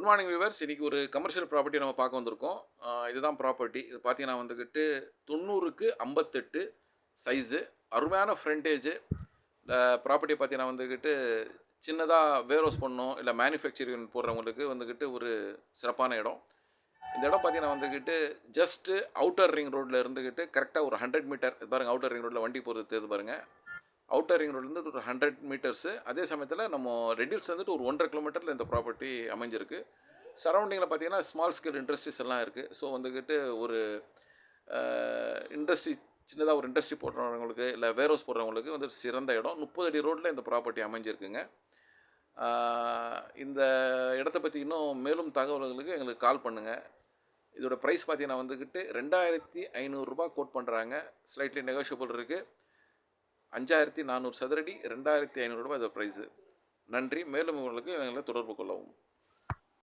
Good morning viewers. இன்றைக்கி ஒரு commercial property நம்ம பார்க்க வந்திருக்கோம். இதுதான் ப்ராப்பர்ட்டி. இது பார்த்தீங்கன்னா வந்துக்கிட்டு 90க்கு 58 சைஸு, அருமையான ஃப்ரண்டேஜு. இந்த ப்ராப்பர்ட்டி பார்த்தீங்கன்னா வந்துக்கிட்டு சின்னதாக வேர் ஹவுஸ் பண்ணணும், இல்லை மேனுஃபேக்சரிங் போடுறவங்களுக்கு வந்துக்கிட்டு ஒரு சிறப்பான இடம். இந்த இடம் பார்த்தீங்கன்னா வந்துக்கிட்டு ஜஸ்ட்டு அவுட்டர் ரிங் ரோட்டில் இருந்துக்கிட்டு கரெக்டாக ஒரு 100 மீட்டர் பாருங்கள். அவுட்டர் ரிங் ரோட்டில் வண்டி போகிறது தெரியுது பாருங்கள். அவுட்டர் ரிங் ரோட்லேருந்து ஒரு 100 மீட்டர்ஸு. அதே சமயத்தில் நம்ம ரெடில்ஸ் வந்துட்டு ஒரு 1.5 கிலோமீட்டரில் இந்த ப்ராப்பர்ட்டி அமைஞ்சிருக்கு. சரௌண்டிங்கில் பார்த்தீங்கன்னா ஸ்மால் ஸ்கேல் இண்டஸ்ட்ரீஸ் எல்லாம் இருக்குது. ஸோ வந்துக்கிட்டு ஒரு இண்டஸ்ட்ரி சின்னதாக ஒரு இண்டஸ்ட்ரி போடுறவங்களுக்கு, இல்லை வேர் ஹவுஸ் போடுறவங்களுக்கு வந்து சிறந்த இடம். 30 அடி ரோட்டில் இந்த ப்ராப்பர்ட்டி அமைஞ்சிருக்குங்க. இந்த இடத்த பற்றி இன்னும் மேலும் தகவல்களுக்கு எங்களுக்கு கால் பண்ணுங்கள். இதோட ப்ரைஸ் பார்த்தீங்கன்னா வந்துக்கிட்டு 2500 ரூபா கோட் பண்ணுறாங்க. ஸ்லைட்லி நெகோஷியபிள் இருக்குது. 5400 சதுரடி, 2500 ரூபாய் இதோட ப்ரைஸு. நன்றி. மேலும் உங்களுக்கு எங்களை தொடர்பு கொள்ளவும்.